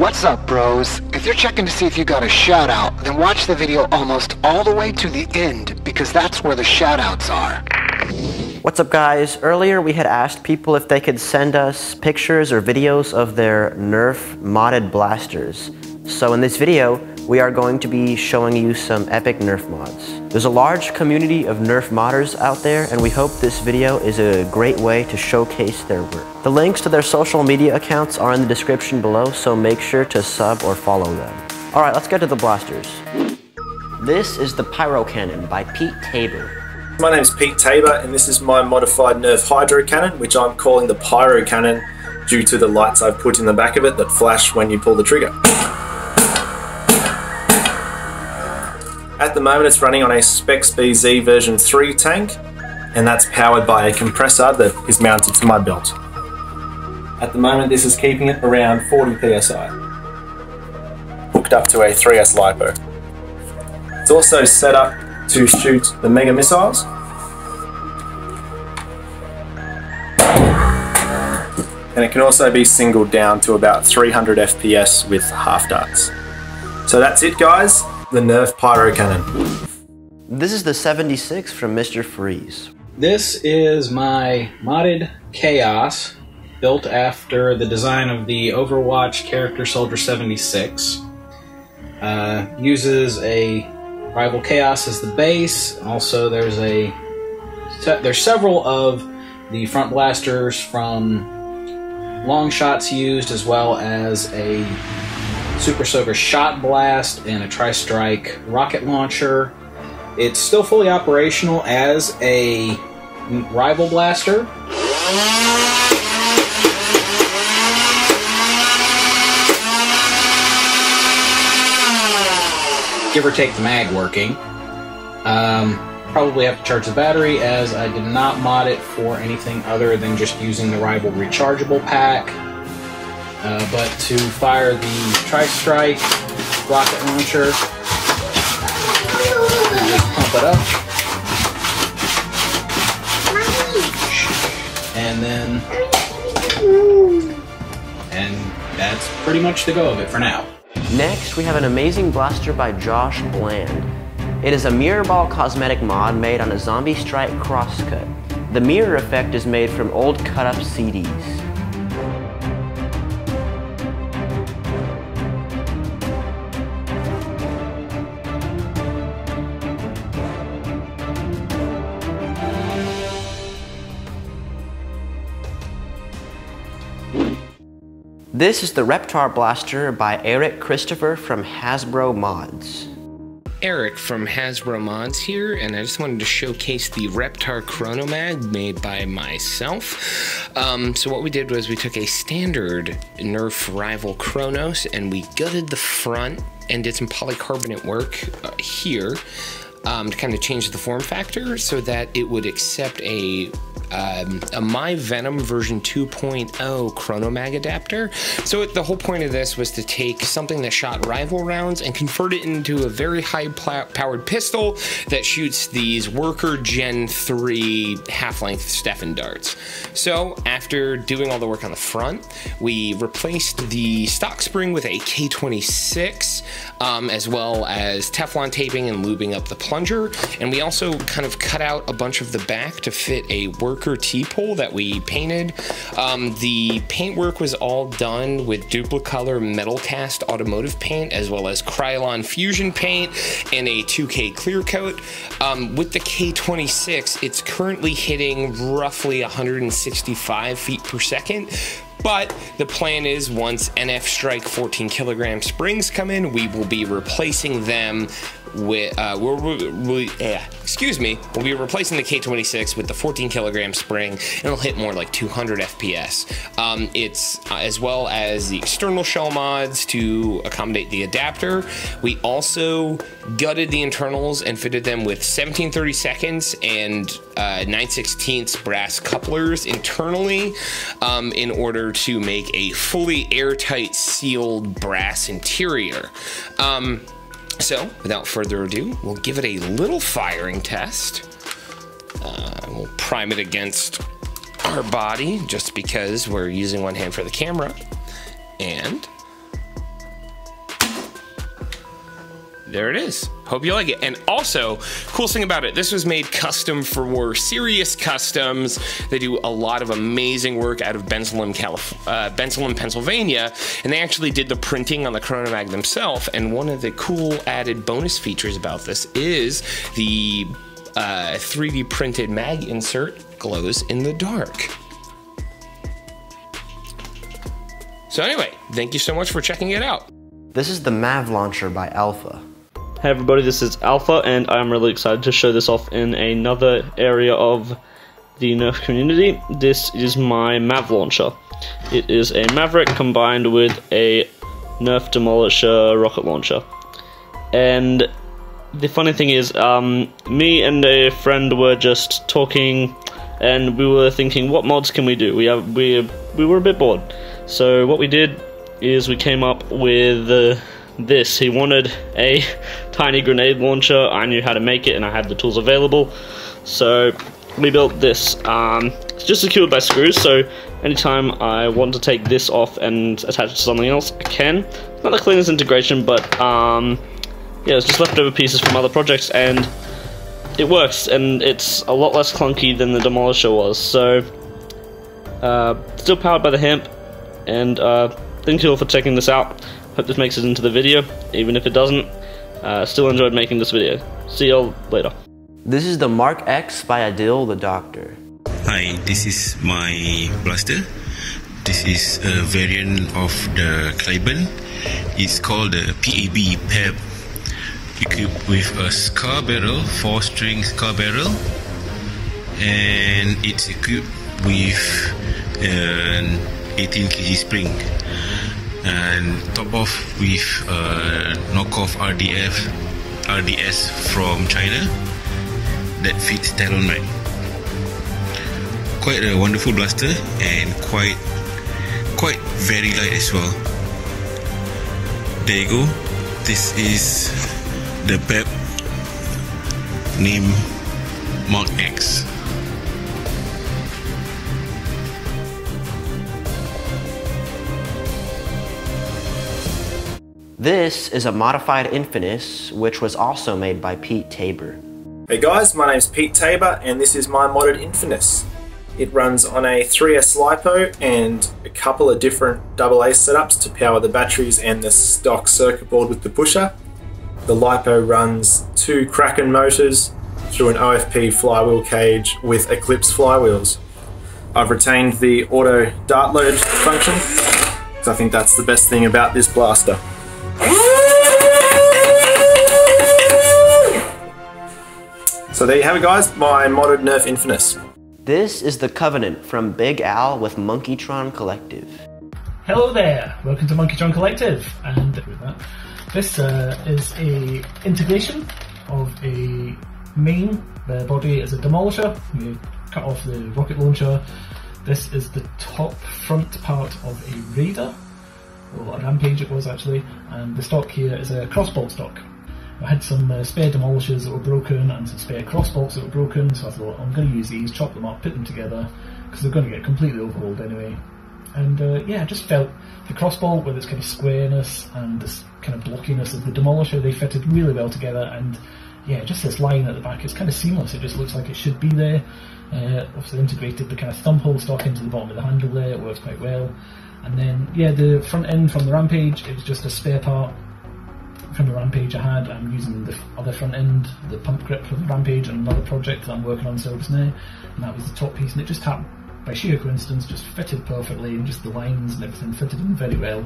What's up, bros? If you're checking to see if you got a shout out, then watch the video almost all the way to the end, because that's where the shout outs are. What's up, guys? Earlier we had asked people if they could send us pictures or videos of their Nerf modded blasters. So in this video, we are going to be showing you some epic Nerf mods. There's a large community of Nerf modders out there, and we hope this video is a great way to showcase their work. The links to their social media accounts are in the description below, so make sure to sub or follow them. Alright, let's get to the blasters. This is the Pyro Cannon by Pete Tabor. My name is Pete Tabor, and this is my modified Nerf Hydro Cannon, which I'm calling the Pyro Cannon due to the lights I've put in the back of it that flash when you pull the trigger. At the moment it's running on a Specs BZ version 3 tank, and that's powered by a compressor that is mounted to my belt. At the moment this is keeping it around 40 psi, hooked up to a 3S LiPo. It's also set up to shoot the Mega Missiles. And it can also be singled down to about 300 FPS with half darts. So that's it, guys. The Nerf Pyro Cannon. This is the 76 from Mr. Freeze. This is my modded Chaos, built after the design of the Overwatch character Soldier 76. Uses a Rival Chaos as the base. Also, there's several of the front blasters from long shots used, as well as a Super Soaker Shot Blast and a Tri-Strike rocket launcher. It's still fully operational as a Rival blaster. Give or take the mag working. Probably have to charge the battery, as I did not mod it for anything other than just using the Rival rechargeable pack. But to fire the Tri-Strike rocket launcher, just pump it up, and that's pretty much the go of it for now. Next, we have an amazing blaster by Josh Bland. It is a mirror ball cosmetic mod made on a Zombie Strike crosscut. The mirror effect is made from old cut-up CDs. This is the Reptar Blaster by Eric Christopher from Hasbro Mods. Eric from Hasbro Mods here, and I just wanted to showcase the Reptar Chronomag made by myself. So what we did was we took a standard Nerf Rival Chronos and we gutted the front and did some polycarbonate work here to kind of change the form factor so that it would accept a My Venom version 2.0 Chronomag adapter. So the whole point of this was to take something that shot Rival rounds and convert it into a very high-powered pistol that shoots these Worker Gen 3 half-length Stefan darts. So after doing all the work on the front, we replaced the stock spring with a K26, as well as Teflon taping and lubing up the plunger, and we also kind of cut out a bunch of the back to fit a Worker T-pole that we painted. The paintwork was all done with Duplicolor Metal Cast automotive paint, as well as Krylon Fusion paint and a 2K clear coat. With the K26, it's currently hitting roughly 165 feet per second. But the plan is, once NF Strike 14 kilogram springs come in, we will be replacing them with, we'll be replacing the K26 with the 14 kilogram spring, and it'll hit more like 200 FPS. It's as well as the external shell mods to accommodate the adapter. We also gutted the internals and fitted them with 17/32 and 9/16 brass couplers internally in order to make a fully airtight sealed brass interior. So, without further ado, we'll give it a little firing test. We'll prime it against our body, just because we're using one hand for the camera. And there it is. Hope you like it. And also, coolest thing about it, this was made custom for Serious Customs. They do a lot of amazing work out of Bensalem, Pennsylvania, and they actually did the printing on the Chronomag themselves. And one of the cool added bonus features about this is the 3D printed mag insert glows in the dark. So anyway, thank you so much for checking it out. This is the MAV launcher by Alpha. Hey everybody, this is Alpha, and I'm really excited to show this off in another area of the Nerf community. This is my MAV launcher. It is a Maverick combined with a Nerf Demolisher rocket launcher. And the funny thing is, me and a friend were just talking, and we were thinking, what mods can we do? We were a bit bored. So what we did is we came up with this. He wanted a tiny grenade launcher. I knew how to make it and I had the tools available, so we built this. It's just secured by screws, so anytime I want to take this off and attach it to something else, I can. It's not the cleanest integration, but yeah, it's just leftover pieces from other projects, and it works, and it's a lot less clunky than the Demolisher was. So still powered by the hemp, and thank you all for checking this out. Hope this makes it into the video. Even if it doesn't, still enjoyed making this video. See y'all later. This is the Mark X by Adil the Doctor. Hi, this is my blaster. This is a variant of the Clyburn. It's called the PAB, PAB, equipped with a scar barrel, 4-string scar barrel, and it's equipped with an 18 kg spring, and top off with a knockoff RDS from China that fits Talon Mag. Quite a wonderful blaster, and quite very light as well. There you go. This is the PAB named Mark X. This is a modified Infinis, which was also made by Pete Tabor. Hey guys, my name's Pete Tabor, and this is my modded Infinis. It runs on a 3S LiPo and a couple of different AA setups to power the batteries and the stock circuit board with the pusher. The LiPo runs 2 Kraken motors through an OFP flywheel cage with Eclipse flywheels. I've retained the auto dart load function, because I think that's the best thing about this blaster. So there you have it guys, my modded Nerf Infinis. This is the Covenant from Big Al with Monkeytron Collective. Hello there, welcome to Monkeytron Collective, and this is a integration of a main. The body is a Demolisher. We cut off the rocket launcher. This is the top front part of a Raider, or a Rampage it was actually, and the stock here is a crossbolt stock. I had some spare Demolishers that were broken and some spare crossbolts that were broken, so I thought I'm going to use these, chop them up, put them together, because they're going to get completely overhauled anyway. And yeah, I just felt the crossbolt with its kind of squareness and this kind of blockiness of the Demolisher, they fitted really well together, and yeah, just this line at the back, it's kind of seamless, it just looks like it should be there. Obviously integrated the kind of thumb hole stock into the bottom of the handle there, it works quite well. And then yeah, the front end from the Rampage, it was just a spare part from the Rampage I had. I'm using the other front end, the pump grip from the Rampage, on another project that I'm working on just now, and that was the top piece, and it just happened by sheer coincidence, just fitted perfectly, and just the lines and everything fitted in very well.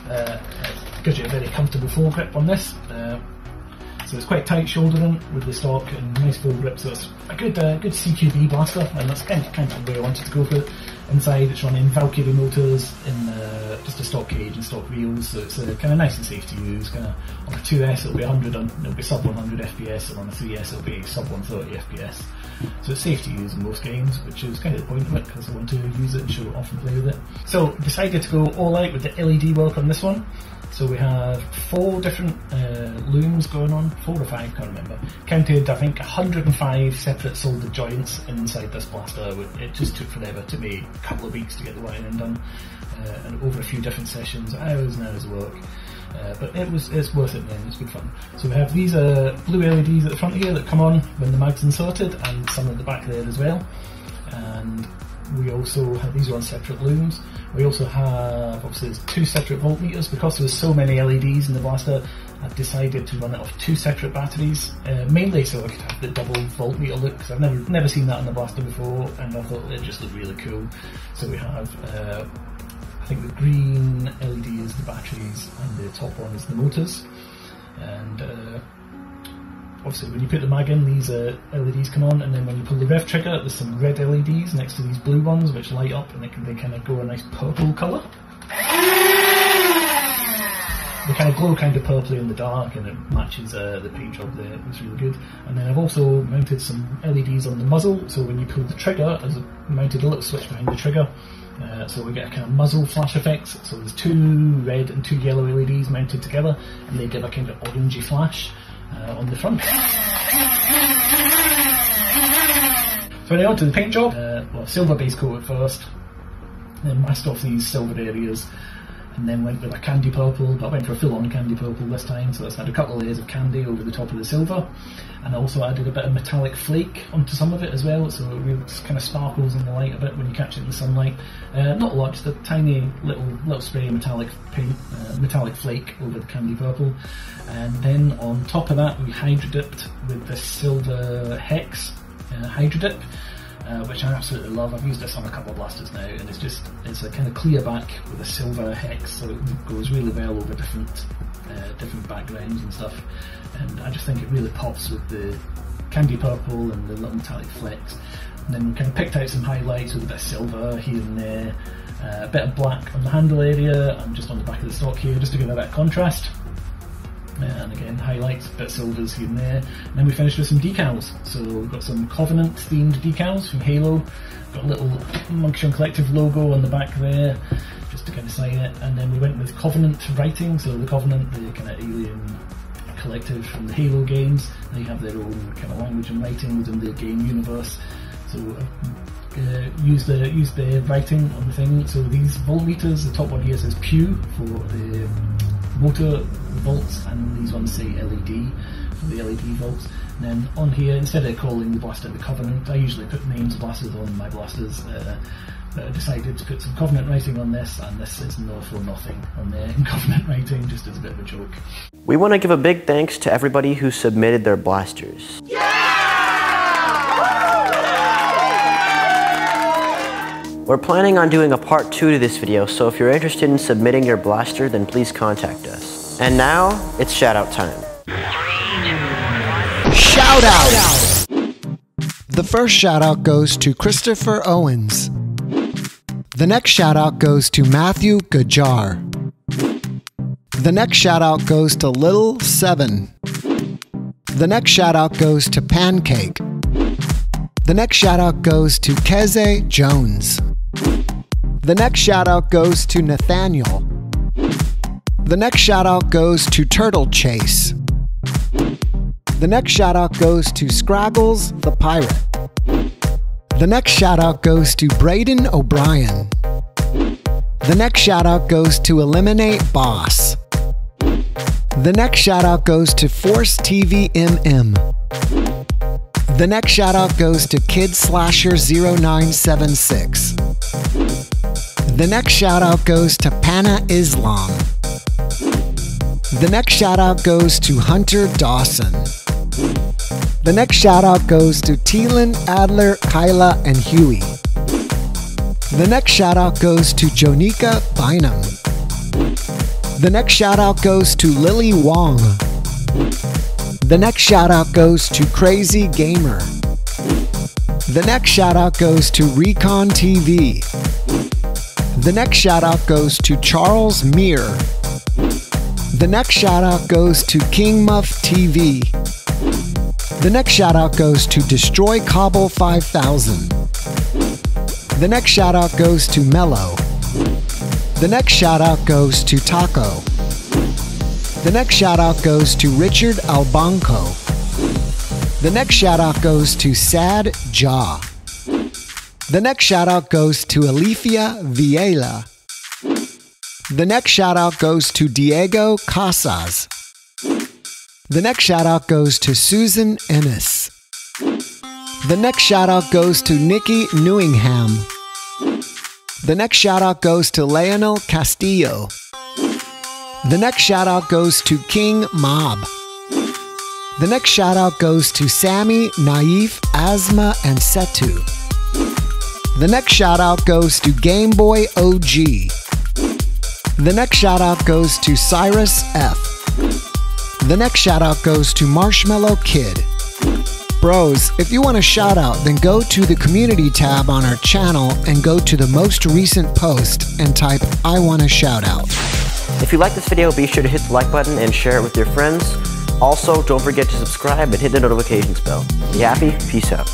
It gives you a very comfortable foregrip on this, so it's quite tight shouldering with the stock and nice foregrip, so it's a good CQB blaster, and that's kind of where I wanted to go for it. Inside it's running Valkyrie motors in just a stock cage and stock wheels, so it's kind of nice and safe to use. Kind of on a 2S it'll be 100, it'll be sub 100 FPS, and on a 3S it'll be sub 130 FPS. So it's safe to use in most games, which is kind of the point of it, because I want to use it and show it off and play with it. So decided to go all out with the LED work on this one. So we have 4 different looms going on, 4 or 5, can't remember. Counted, I think, 105 separate soldered joints inside this blaster. It just took forever, it took me a couple of weeks to get the wiring done, and over a few different sessions, hours and hours of work. But it's worth it in the end, it's good fun. So we have these blue LEDs at the front here that come on when the mag's inserted, and some at the back there as well. And we also have, these are on separate looms. We also have, obviously there's 2 separate voltmeters. Because there's so many LEDs in the blaster, I've decided to run it off 2 separate batteries, mainly so I could have the double voltmeter look, because I've never seen that on the blaster before, and I thought it just looked really cool. So we have, I think the green LED is the batteries, and the top one is the motors. And obviously when you put the mag in, these LEDs come on, and then when you pull the rev trigger, there's some red LEDs next to these blue ones which light up, and they kind of go a nice purple colour. They kind of glow kind of purpley in the dark, and it matches the paint job there. It's really good. And then I've also mounted some LEDs on the muzzle, so when you pull the trigger, I've mounted a little switch behind the trigger, so we get a kind of muzzle flash effect. So there's 2 red and 2 yellow LEDs mounted together, and they give a kind of orangey flash on the front. So now on to the paint job. Silver base coat at first, then masked off these silver areas, and then went with a candy purple, but I went for a full-on candy purple this time, so it's had a couple of layers of candy over the top of the silver, and I also added a bit of metallic flake onto some of it as well, so it really kind of sparkles in the light a bit when you catch it in the sunlight. Not a lot, just a tiny little spray of metallic paint, metallic flake over the candy purple, and then on top of that we hydro dipped with this silver hex hydro dip. Which I absolutely love. I've used this on a couple of blasters now, and it's a kind of clear back with a silver hex, so it goes really well over different backgrounds and stuff. And I just think it really pops with the candy purple and the little metallic flecks. And then we kind of picked out some highlights with a bit of silver here and there, a bit of black on the handle area and just on the back of the stock here, just to give it a bit of contrast. And again, highlights, a bit of silvers here and there. And then we finished with some decals. So we've got some Covenant themed decals from Halo. Got a little Monkey Shone Collective logo on the back there, just to kind of sign it. And then we went with Covenant writing. So the Covenant, the kind of alien collective from the Halo games, they have their own kind of language and writing within the game universe. So use the writing on the thing. So these voltmeters, the top one here says Pew for the motor volts, and these ones say LED for the LED volts. And then on here, instead of calling the blaster the Covenant, I usually put names of blasters on my blasters, but I decided to put some Covenant writing on this, and this is No for Nothing on there in Covenant writing, just as a bit of a joke. We want to give a big thanks to everybody who submitted their blasters. We're planning on doing a part 2 to this video, so if you're interested in submitting your blaster, then please contact us. And now, it's shout-out time. Shout-out! The first shout-out goes to Christopher Owens. The next shout-out goes to Matthew Gajar. The next shout-out goes to Little 7. The next shout-out goes to Pancake. The next shout-out goes to Keze Jones. The next shout-out goes to Nathaniel. The next shout-out goes to Turtle Chase. The next shout-out goes to Scraggles the Pirate. The next shout-out goes to Braden O'Brien. The next shout-out goes to Eliminate Boss. The next shout-out goes to Force TV MM. The next shout-out goes to Kid Slasher 0976. The next shout-out goes to Pana Islam. The next shout-out goes to Hunter Dawson. The next shout-out goes to Teelan, Adler, Kyla, and Huey. The next shout-out goes to Jonika Bynum. The next shout-out goes to Lily Wong. The next shout-out goes to Crazy Gamer. The next shout-out goes to Recon TV. The next shout-out goes to Charles Meir. The next shout-out goes to King Muff TV. The next shout-out goes to Destroy Cobble 5000. The next shout-out goes to Mello. The next shout-out goes to Taco. The next shout-out goes to Richard Albanco. The next shout-out goes to Sad Jaw. The next shout-out goes to Alifia Viela. The next shout out goes to Diego Casas. The next shout out goes to Susan Ennis. The next shout out goes to Nikki Newingham. The next shout out goes to Leonel Castillo. The next shout out goes to King Mob. The next shout out goes to Sammy, Naif, Asma, and Setu. The next shout out goes to Game Boy OG. The next shout out goes to Cyrus F. The next shout out goes to Marshmallow Kid. Bros, if you want a shout out, then go to the community tab on our channel and go to the most recent post and type I want a shout out. If you like this video, be sure to hit the like button and share it with your friends. Also, don't forget to subscribe and hit the notifications bell. Be happy, peace out.